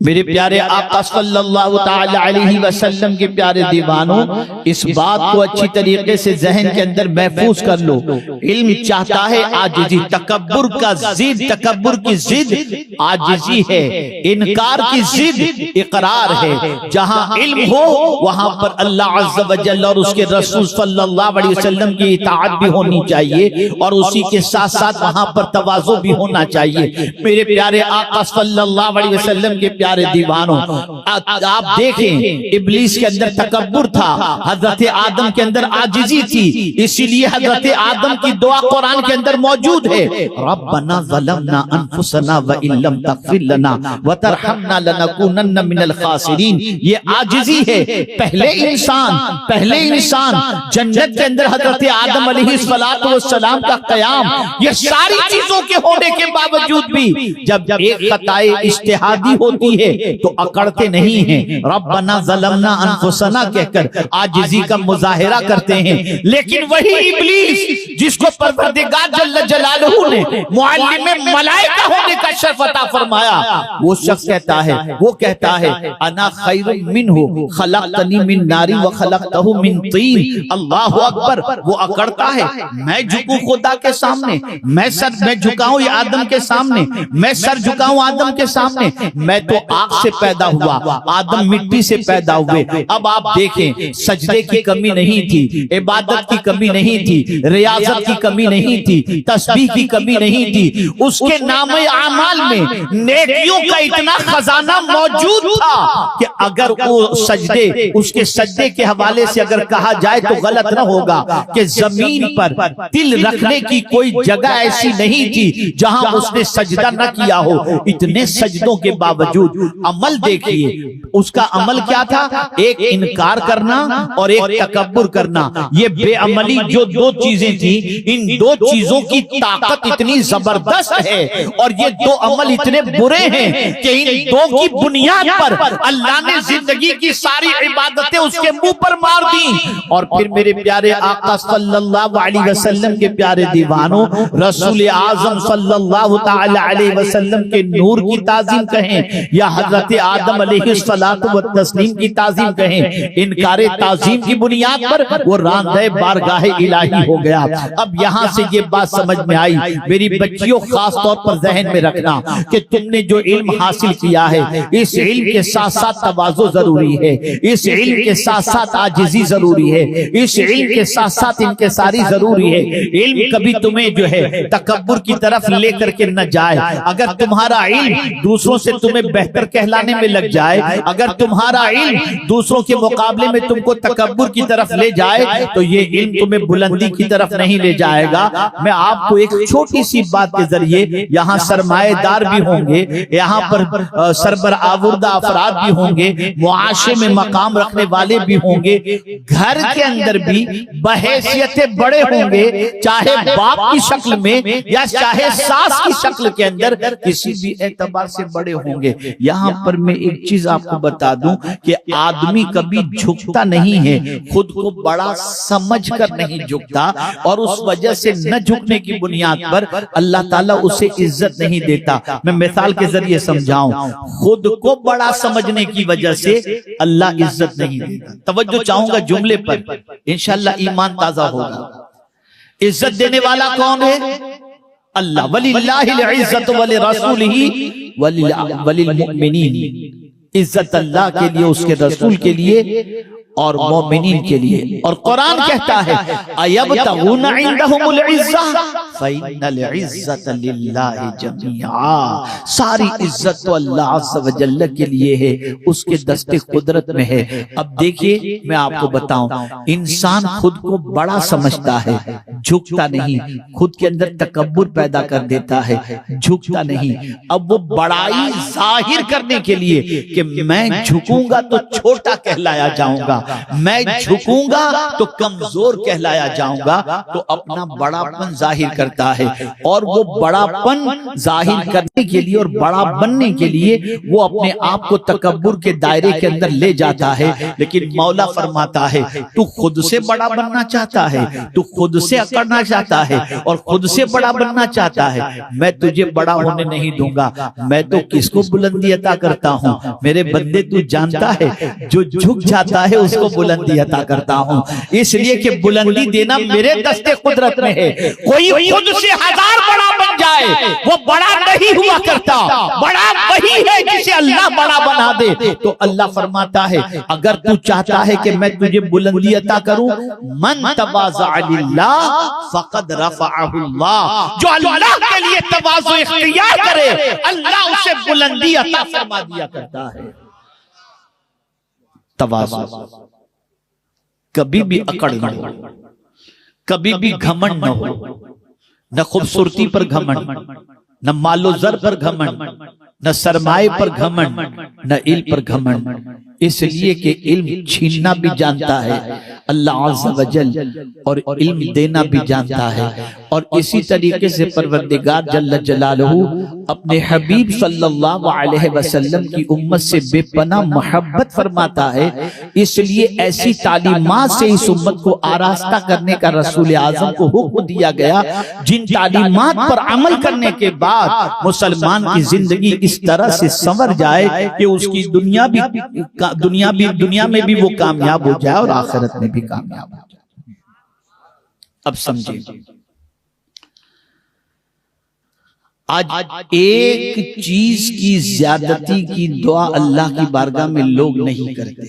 میرے پیارے آقا صلی اللہ تعالی علیہ وسلم کے پیارے دیوانوں، اس بات کو اچھی طریقے سے ذہن کے اندر محفوظ کر لو۔ علم چاہتا ہے عاجزی، تکبر کا ضد، تکبر کی ضد عاجزی ہے، انکار کی ضد اقرار ہے۔ جہاں علم ہو وہاں پر اللہ عز و جل اور اس کے رسول صلی اللہ علیہ وسلم کی اطاعت بھی ہونی چاہیے، اور اسی کے ساتھ ساتھ وہاں پر تواضع بھی ہونا چاہیے۔ میرے پیارے آقا صلی اللہ علیہ وسلم کے پیارے دیوانوں، آپ دیکھیں ابلیس کے اندر تکبر تھا، حضرت آدم کے اندر عاجزی تھی، اسی لیے حضرت آدم کی دعا قرآن کے اندر موجود ہے، ربنا ظلمنا انفسنا وان لم تغفر لنا وترحمنا لنکونن من الخاسرین۔ یہ عاجزی ہے۔ پہلے انسان جنت کے اندر حضرت آدم علیہ السلام کا قیام، یہ ساری چیزوں کے ہونے کے باوجود بھی جب ایک خطا اجتہادی ہوتی ہے تو اکڑتے نہیں ہیں، ربنا ظلمنا انفسنا کہہ کر عاجزی کا مظاہرہ کرتے ہیں۔ لیکن وہی ابلیس جس کو پروردگار جل جلالہ نے معلم ملائکہ ہونے کا شرف عطا فرمایا، وہ شخص کہتا ہے انا خیر منہ خلقتنی من نار وخلقتہ من طین۔ اللہ اکبر۔ وہ اکڑتا ہے، میں جھکوں خدا کے سامنے، میں جھکاؤں آدم کے سامنے، میں سر جھکاؤں آدم کے سامنے، میں تو آگ سے پیدا ہوا، آدم مٹی سے پیدا ہوئے۔ اب آپ دیکھیں، سجدے کی کمی نہیں تھی، عبادت کی کمی نہیں تھی، ریاضت کی کمی نہیں تھی، تسبیح کی کمی نہیں تھی، اس کے نام اعمال میں نیکیوں کا اتنا خزانہ موجود تھا کہ اگر وہ سجدے، اس کے سجدے کے حوالے سے اگر کہا جائے تو غلط نہ ہوگا کہ زمین پر دل رکھنے کی کوئی جگہ ایسی نہیں تھی جہاں اس نے سجدہ نہ کیا ہو۔ اتنے سجدوں کے باوجود عمل دیکھیے، اس کا عمل کیا تھا؟ ایک انکار کرنا اور ایک تکبر کرنا۔ یہ بے عملی جو دو چیزیں تھی، ان دو چیزوں کی طاقت اتنی زبردست ہے، اور یہ دو عمل اتنے برے ہیں کہ ان دو کی بنیاد پر اللہ نے زندگی کی ساری عبادتیں اس کے منہ پر مار دی۔ اور پھر میرے پیارے آقا صلی اللہ علیہ وسلم کے پیارے دیوانوں، رسول اعظم صلی اللہ تعالی علیہ وسلم کے نور کی تعظیم کہیں یا حضرت آدم علیہ السلام کی تعظیم کہیں، انکار تعظیم کی بنیاد پر وہ راندہ بارگاہ الہی ہو گیا۔ اب یہاں سے یہ بات سمجھ میں آئی، میری بچیوں خاص طور پر ذہن میں رکھنا کہ تم نے جو علم حاصل کیا ہے، اس علم کے ساتھ ساتھ تواضع ضروری ہے، اس علم کے ساتھ ساتھ عاجزی ضروری ہے، اس علم کے ساتھ ساتھ انکساری ضروری ہے۔ علم کبھی تمہیں جو ہے تکبر کی طرف لے کر کے نہ جائے۔ اگر تمہارا علم دوسروں سے تمہیں بہتر کہلانے میں لگ جائے، اگر تمہارا علم دوسروں کے مقابلے میں تم کو تکبر کی طرف لے جائے، تو یہ علم تمہیں بلندی کی طرف نہیں لے جائے گا۔ میں آپ کو ایک چھوٹی سی بات کے ذریعے، یہاں سرمایہ دار بھی ہوں گے، یہاں پر سربراہ افراد بھی ہوں گے، معاشرے میں مقام رکھنے والے بھی ہوں گے، گھر کے اندر بھی بحیثیت بڑے ہوں گے، چاہے باپ کی شکل میں یا چاہے ساس کی شکل کے اندر، کسی بھی اعتبار سے بڑے ہوں گے۔ یہاں پر میں ایک چیز آپ کو بتا دوں کہ آدمی کبھی جھکتا نہیں ہے، خود کو بڑا سمجھ کر نہیں جھکتا، اور اس وجہ سے نہ جھکنے کی بنیاد پر اللہ تعالیٰ اسے عزت نہیں دیتا۔ میں مثال کے ذریعے سمجھاؤں، خود کو بڑا سمجھنے کی وجہ سے اللہ عزت نہیں دیتا۔ توجہ چاہوں گا جملے پر، انشاءاللہ ایمان تازہ ہوگا۔ عزت دینے والا کون ہے؟ اللہ۔ وَلِلَّهِ الْعِزَّةُ وَلِرَسُولِهِ وَلِلْمُؤْمِنِينَ۔ عزت اللہ کے لیے، اس کے رسول کے لیے اور مومنین کے لیے۔ اور قرآن کہتا ہے اَيَبْتَغُونَ عِندَهُمُ الْعِزَّةَ فَإِنَّ الْعِزَّةَ لِلَّهِ جَمِيعًا۔ ساری عزت تو اللہ عز و جل کے لیے ہے، اس کے دست قدرت میں ہے۔ اب دیکھیے، میں آپ کو بتاؤں، انسان خود کو بڑا سمجھتا ہے، جھکتا نہیں، خود کے اندر تکبر پیدا کر دیتا ہے، جھکتا نہیں۔ اب وہ بڑائی ظاہر کرنے کے لیے کہ میں جھکوں گا تو چھوٹا کہلایا جاؤں گا، میں جھکوں گا تو کمزور کہلایا جاؤں گا، تو اپنا بڑا پن ظاہر کرتا ہے، اور وہ بڑا پن ظاہر کرنے کے لیے اور بڑا بننے کے لیے وہ اپنے آپ کو تکبر کے دائرے کے اندر لے جاتا ہے۔ لیکن مولا فرماتا ہے تو خود سے بڑا بننا چاہتا ہے، تو خود سے اکڑنا چاہتا ہے اور خود سے بڑا بننا چاہتا ہے، میں تجھے بڑا ہونے نہیں دوں گا، میں تو کس کو بلندی عطا کرتا ہوں میرے بندے، تو جانتا ہے جو جھک جاتا ہے اس کو بلندی عطا کرتا ہوں، اس لیے کہ بلندی دینا میرے دست قدرت میں ہے۔ کوئی خود سے ہزار بڑا بن جائے وہ بڑا نہیں ہوا کرتا، بڑا وہی ہے جسے اللہ بڑا بنا دے۔ تو اللہ فرماتا ہے اگر تو چاہتا ہے کہ میں تجھے بلندی عطا کروں، من تواضع للہ فقد رفعہ اللہ، جو اللہ کے لیے تواضع اختیار کرے اللہ اسے بلندی عطا فرما دیا کرتا ہے۔ تواضع، کبھی بھی اکڑ نہ ہو، کبھی بھی گھمنڈ نہ ہو، نہ خوبصورتی پر گھمنڈ، نہ مال و زر پر گھمنڈ، نہ سرمائے پر گھمنڈ، نہ علم پر گھمنڈ، اس لیے کہ علم چھیننا بھی جانتا ہے اللہ عز و جل، اور علم دینا بھی جانتا ہے۔ اور اسی طریقے سے پروردگار جل جلالہ اپنے حبیب صلی اللہ علیہ وسلم کی امت سے بے پناہ محبت فرماتا ہے، اس لیے ایسی تعلیمات سے اس امت کو آراستہ کرنے کا رسول اعظم کو حکم دیا گیا جن تعلیمات پر عمل کرنے کے بعد مسلمان کی زندگی اس طرح سے سنور جائے کہ اس کی دنیا میں بھی وہ کامیاب ہو جائے اور آخرت میں بھی کامیاب ہو جائے۔ اب سمجھیں، آج ایک چیز کی زیادتی کی دعا اللہ کی بارگاہ میں لوگ نہیں کرتے،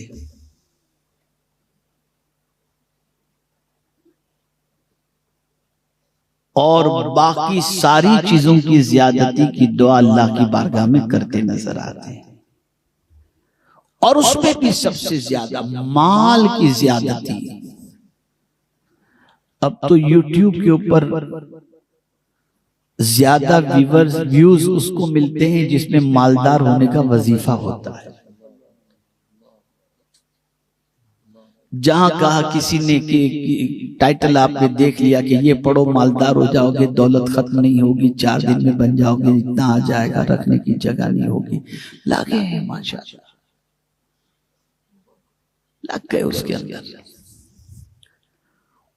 اور باقی ساری چیزوں کی زیادتی کی دعا اللہ کی بارگاہ میں کرتے نظر آتے ہیں، اور اس پہ بھی سب سے زیادہ مال کی زیادتی۔ اب تو یوٹیوب کے اوپر زیادہ ویوز اس کو ملتے ہیں جس میں مالدار ہونے کا وظیفہ ہوتا ہے۔ جہاں کہا کسی نے کہ ٹائٹل آپ نے دیکھ لیا کہ یہ پڑھو مالدار ہو جاؤ گے، دولت ختم نہیں ہوگی، 4 دن میں بن جاؤ گے، اتنا آ جائے گا، رکھنے کی جگہ نہیں ہوگی، لاگے ہیں ماشاءاللہ، لگ گئے اس کے اندر۔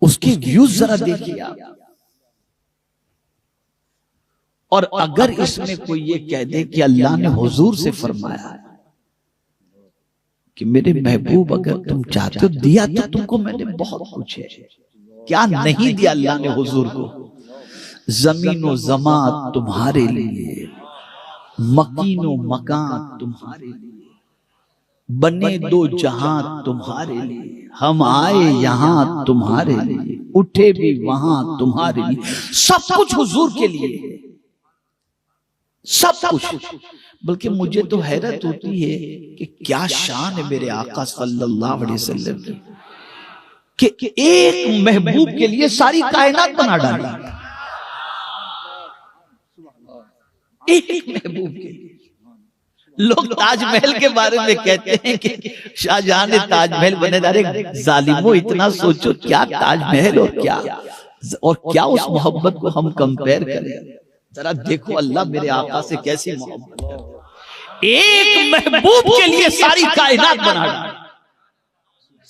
اس کی ویوز ذرا دیکھیے آپ، اور اگر اس میں کوئی یہ کہہ دے کہ اللہ نے حضور سے فرمایا ہے کہ میرے محبوب اگر تم چاہتے ہو دیا تو تم کو میں نے بہت کچھ ہے، کیا نہیں دیا اللہ نے حضور کو؟ زمین و زمان تمہارے لیے، مکین و مکان تمہارے لیے، بنے 2 جہاں تمہارے لیے، ہم آئے یہاں تمہارے لیے، اٹھے بھی وہاں تمہارے لیے، سب کچھ حضور کے لیے، سب کچھ۔ بلکہ مجھے تو حیرت ہوتی ہے کہ کیا شان ہے میرے آقا صلی اللہ علیہ وسلم کی کہ ایک محبوب کے لیے ساری کائنات بنا ڈالی، ایک محبوب کے لیے۔ لوگ تاج محل کے بارے میں کہتے ہیں کہ شاہ جہاں نے تاج محل بنے دارے، ظالموں اتنا سوچو، کیا تاج محل اور کیا اس محبت کو ہم کمپیر کریں؟ ذرا دیکھو اللہ میرے آقا سے کیسی محبت کرتا، ایک محبوب کے لیے ساری کائنات بنا ڈالی،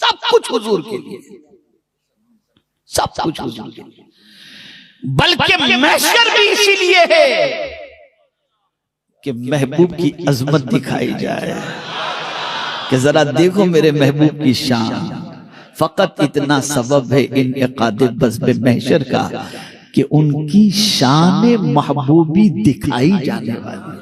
سب کچھ حضور کے لیے، سب کچھ حضور کے لیے، بلکہ محشر بھی اسی لیے ہے کہ محبوب کی عظمت دکھائی جائے، کہ ذرا دیکھو میرے محبوب کی شان۔ فقط اتنا سبب ہے انعقاد بزم محشر کا کہ ان کی شان محبوبی دکھائی جانے والی۔